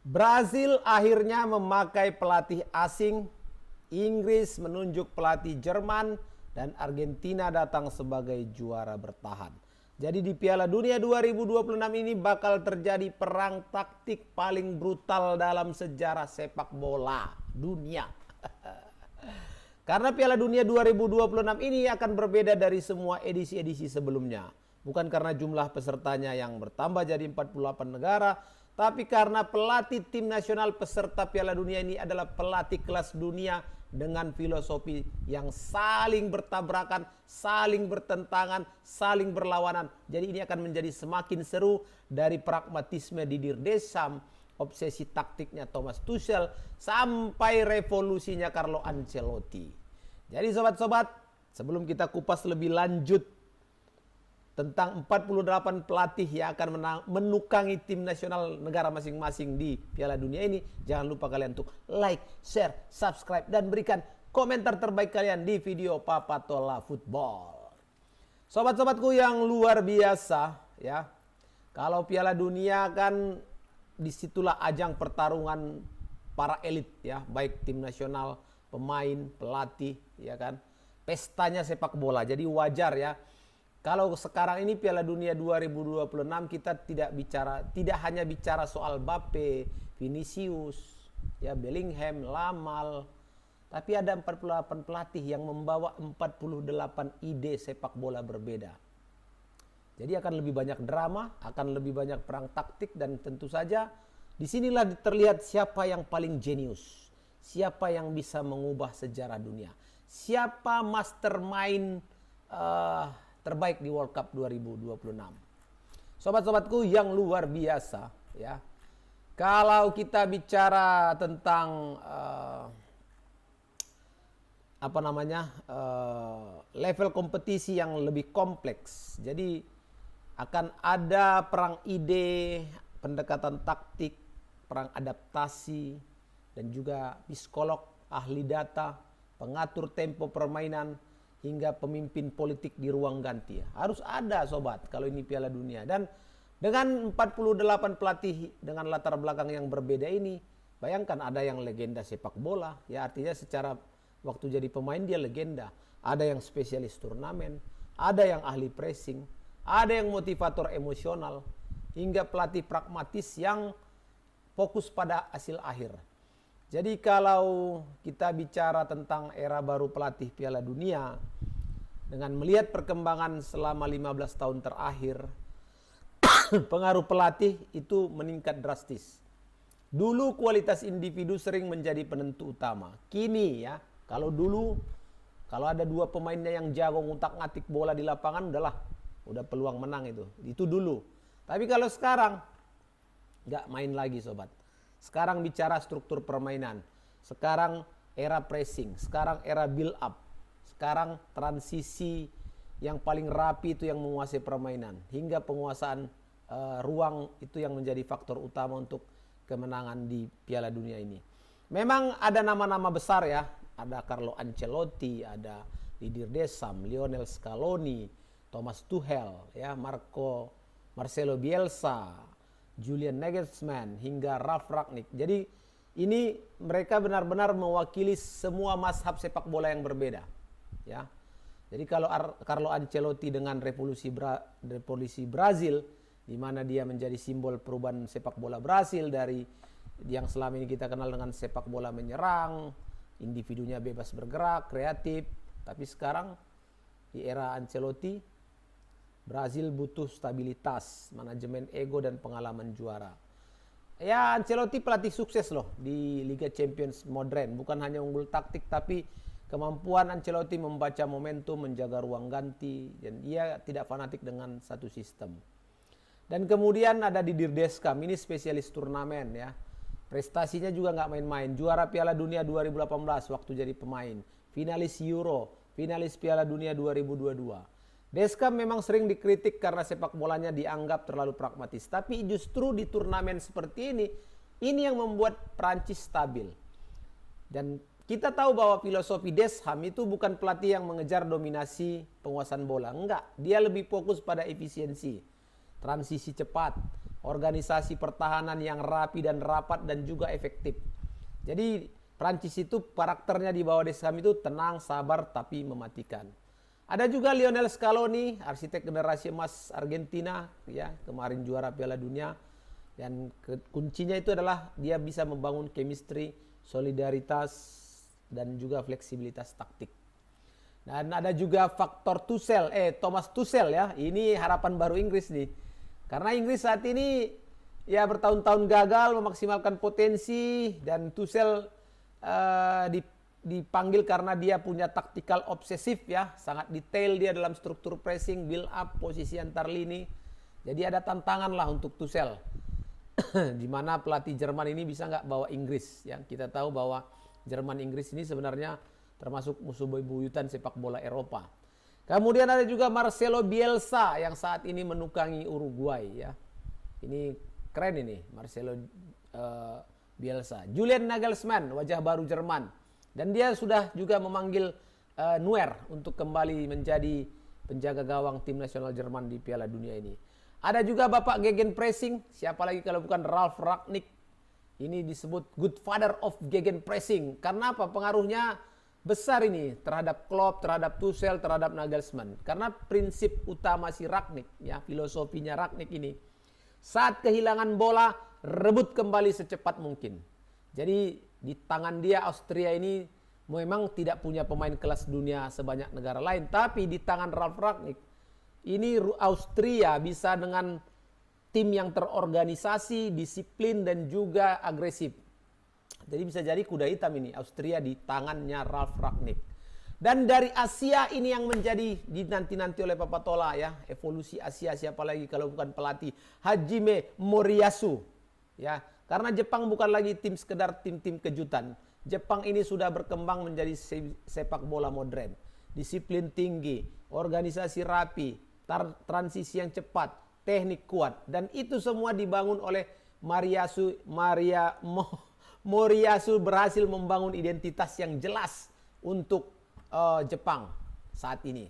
Brazil akhirnya memakai pelatih asing, Inggris menunjuk pelatih Jerman, dan Argentina datang sebagai juara bertahan. Jadi di Piala Dunia 2026 ini bakal terjadi perang taktik paling brutal dalam sejarah sepak bola dunia. Karena Piala Dunia 2026 ini akan berbeda dari semua edisi-edisi sebelumnya. Bukan karena jumlah pesertanya yang bertambah jadi 48 negara, tapi karena pelatih tim nasional peserta Piala Dunia ini adalah pelatih kelas dunia dengan filosofi yang saling bertabrakan, saling bertentangan, saling berlawanan. Jadi ini akan menjadi semakin seru dari pragmatisme Didier Deschamps, obsesi taktiknya Thomas Tuchel, sampai revolusinya Carlo Ancelotti. Jadi sobat-sobat, sebelum kita kupas lebih lanjut tentang 48 pelatih yang akan menukangi tim nasional negara masing-masing di Piala Dunia ini, jangan lupa kalian untuk like, share, subscribe, dan berikan komentar terbaik kalian di video Papa Tola Football. Sobat-sobatku yang luar biasa, ya. Kalau Piala Dunia kan disitulah ajang pertarungan para elit, ya, baik tim nasional, pemain, pelatih, ya kan. Pestanya sepak bola. Jadi wajar ya. Kalau sekarang ini Piala Dunia 2026 kita tidak hanya bicara soal Mbappe, Vinicius, ya Bellingham, Lamal, tapi ada 48 pelatih yang membawa 48 ide sepak bola berbeda. Jadi akan lebih banyak drama, akan lebih banyak perang taktik, dan tentu saja disinilah terlihat siapa yang paling jenius, siapa yang bisa mengubah sejarah dunia, siapa mastermind terbaik di World Cup 2026. Sobat-sobatku yang luar biasa, ya. Kalau kita bicara tentang level kompetisi yang lebih kompleks, jadi akan ada perang ide, pendekatan taktik, perang adaptasi, dan juga psikolog, ahli data, pengatur tempo permainan, hingga pemimpin politik di ruang ganti. Harus ada sobat kalau ini Piala Dunia. Dan dengan 48 pelatih dengan latar belakang yang berbeda ini, bayangkan ada yang legenda sepak bola, ya artinya secara waktu jadi pemain dia legenda. Ada yang spesialis turnamen, ada yang ahli pressing, ada yang motivator emosional, hingga pelatih pragmatis yang fokus pada hasil akhir. Jadi kalau kita bicara tentang era baru pelatih Piala Dunia, dengan melihat perkembangan selama 15 tahun terakhir, pengaruh pelatih itu meningkat drastis. Dulu kualitas individu sering menjadi penentu utama. Kini ya, kalau dulu kalau ada dua pemainnya yang jago ngutak-ngatik bola di lapangan, udah peluang menang itu. Itu dulu. Tapi kalau sekarang nggak main lagi sobat. Sekarang bicara struktur permainan. Sekarang era pressing, sekarang era build up. Sekarang transisi yang paling rapi itu yang menguasai permainan. Hingga penguasaan ruang itu yang menjadi faktor utama untuk kemenangan di Piala Dunia ini. Memang ada nama-nama besar ya. Ada Carlo Ancelotti, ada Didier Deschamps, Lionel Scaloni, Thomas Tuchel, ya, Marcelo Bielsa, Julian Nagelsmann, hingga Ralf Rangnick. Jadi ini mereka benar-benar mewakili semua mazhab sepak bola yang berbeda. Ya, jadi kalau Carlo Ancelotti dengan revolusi Brazil, di mana dia menjadi simbol perubahan sepak bola Brazil dari yang selama ini kita kenal dengan sepak bola menyerang, individunya bebas bergerak, kreatif. Tapi sekarang di era Ancelotti, Brazil butuh stabilitas, manajemen ego, dan pengalaman juara. Ya, Ancelotti pelatih sukses loh di Liga Champions modern. Bukan hanya unggul taktik, tapi kemampuan Ancelotti membaca momentum, menjaga ruang ganti, dan ia tidak fanatik dengan satu sistem. Dan kemudian ada Didier Deschamps, ini spesialis turnamen ya. Prestasinya juga nggak main-main. Juara Piala Dunia 2018 waktu jadi pemain. Finalis Euro, finalis Piala Dunia 2022. Deschamps memang sering dikritik karena sepak bolanya dianggap terlalu pragmatis. Tapi justru di turnamen seperti ini yang membuat Prancis stabil. Dan kita tahu bahwa filosofi Deschamps itu bukan pelatih yang mengejar dominasi penguasaan bola. Enggak, dia lebih fokus pada efisiensi, transisi cepat, organisasi pertahanan yang rapi dan rapat dan juga efektif. Jadi Prancis itu karakternya di bawah Deschamps itu tenang, sabar, tapi mematikan. Ada juga Lionel Scaloni, arsitek generasi emas Argentina, ya kemarin juara Piala Dunia. Dan kuncinya itu adalah dia bisa membangun chemistry, solidaritas, dan juga fleksibilitas taktik. Dan ada juga faktor Thomas Tuchel ya. Ini harapan baru Inggris nih. Karena Inggris saat ini ya bertahun-tahun gagal memaksimalkan potensi, dan Tuchel dipanggil karena dia punya taktikal obsesif ya, sangat detail dia dalam struktur pressing, build up, posisi antar lini. Jadi ada tantangan lah untuk Tuchel. Di mana pelatih Jerman ini bisa nggak bawa Inggris ya. Kita tahu bahwa Jerman Inggris ini sebenarnya termasuk musuh bebuyutan sepak bola Eropa. Kemudian ada juga Marcelo Bielsa yang saat ini menukangi Uruguay ya. Ini keren ini Marcelo Bielsa. Julian Nagelsmann, wajah baru Jerman. Dan dia sudah juga memanggil Neuer untuk kembali menjadi penjaga gawang tim nasional Jerman di Piala Dunia ini. Ada juga Bapak Gegenpressing, siapa lagi kalau bukan Ralf Rangnick. Ini disebut good father of Gegenpressing. Karena apa? Pengaruhnya besar ini terhadap Klopp, terhadap Tuchel, terhadap Nagelsmann. Karena prinsip utama si Rangnick, ya filosofinya Rangnick ini, saat kehilangan bola, rebut kembali secepat mungkin. Jadi di tangan dia Austria ini memang tidak punya pemain kelas dunia sebanyak negara lain. Tapi di tangan Ralf Rangnick, ini Austria bisa dengan tim yang terorganisasi, disiplin, dan juga agresif. Jadi bisa jadi kuda hitam ini Austria di tangannya Ralf Rangnick. Dan dari Asia ini yang menjadi dinanti-nanti oleh Papa Tola ya, evolusi Asia siapa lagi kalau bukan pelatih Hajime Moriyasu ya. Karena Jepang bukan lagi tim sekedar tim-tim kejutan. Jepang ini sudah berkembang menjadi sepak bola modern, disiplin toritinggi, organisasi rapi, transisi yang cepat, teknik kuat, dan itu semua dibangun oleh Moriyasu berhasil membangun identitas yang jelas untuk Jepang saat ini.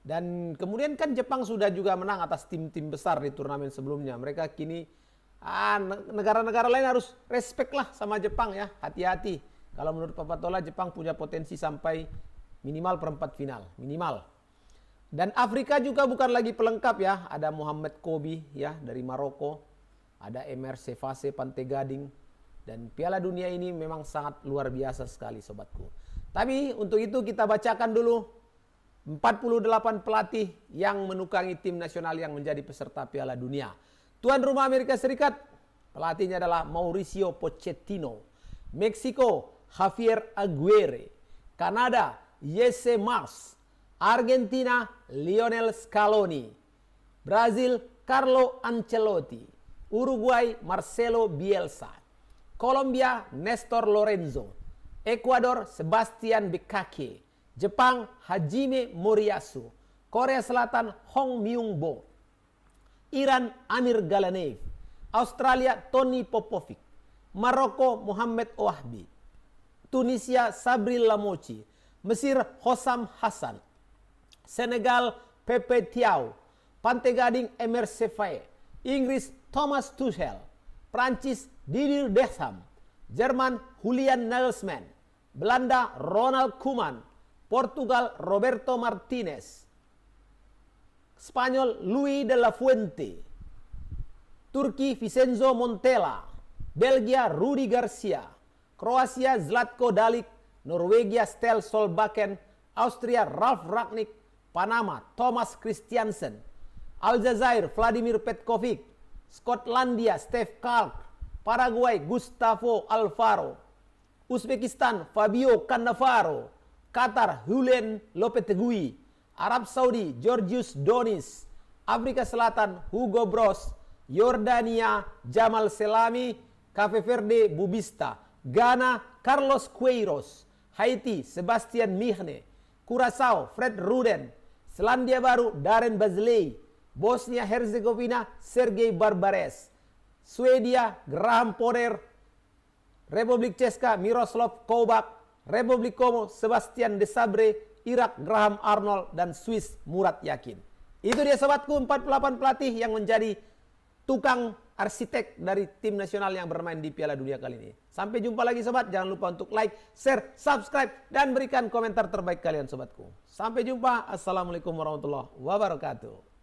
Dan kemudian kan Jepang sudah juga menang atas tim-tim besar di turnamen sebelumnya. Mereka kini negara-negara lain harus respect lah sama Jepang ya. Hati-hati. Kalau menurut Papa Tola Jepang punya potensi sampai minimal perempat final. Minimal. Dan Afrika juga bukan lagi pelengkap ya. Ada Mohamed Kobi ya dari Maroko. Ada Emer Sefase Pantegading. Dan Piala Dunia ini memang sangat luar biasa sekali sobatku. Tapi untuk itu kita bacakan dulu 48 pelatih yang menukangi tim nasional yang menjadi peserta Piala Dunia. Tuan rumah Amerika Serikat, pelatihnya adalah Mauricio Pochettino. Meksiko, Javier Aguirre. Kanada, Jesse Marsch. Argentina, Lionel Scaloni. Brazil, Carlo Ancelotti. Uruguay, Marcelo Bielsa. Kolombia, Nestor Lorenzo. Ekuador, Sebastian Bekake. Jepang, Hajime Moriyasu. Korea Selatan, Hong Myung-bo. Iran, Amir Galanev. Australia, Tony Popovic. Maroko, Mohamed Ouahbi. Tunisia, Sabri Lamouchi. Mesir, Hossam Hassan. Senegal, Pepe Thiaw. Pantegading, Emer Sefai. Inggris, Thomas Tuchel. Prancis, Didier Deschamps. Jerman, Julian Nagelsmann. Belanda, Ronald Koeman. Portugal, Roberto Martinez. Spanyol, Luis de la Fuente. Turki, Vincenzo Montella. Belgia, Rudi Garcia. Kroasia, Zlatko Dalic. Norwegia, Stel Solbakken. Austria, Ralf Rangnick. Panama, Thomas Christiansen. Aljazair, Vladimir Petkovic. Skotlandia, Steve Clark. Paraguay, Gustavo Alfaro. Uzbekistan, Fabio Cannavaro. Qatar, Julen Lopetegui. Arab Saudi, Georgios Donis. Afrika Selatan, Hugo Broos. Yordania, Jamal Selami. Cape Verde, Bubista. Ghana, Carlos Queiroz. Haiti, Sebastian Migne. Curaçao, Fred Ruden. Selandia Baru, Darren Bazley. Bosnia Herzegovina, Sergei Barbares. Swedia, Graham Potter. Republik Ceska, Miroslav Kovac. Republik Kongo, Sebastian Desabre. Irak, Graham Arnold. Dan Swiss, Murat Yakin. Itu dia sobatku 48 pelatih yang menjadi tukang arsitek dari tim nasional yang bermain di Piala Dunia kali ini. Sampai jumpa lagi sobat, jangan lupa untuk like, share, subscribe, dan berikan komentar terbaik kalian sobatku. Sampai jumpa, assalamualaikum warahmatullahi wabarakatuh.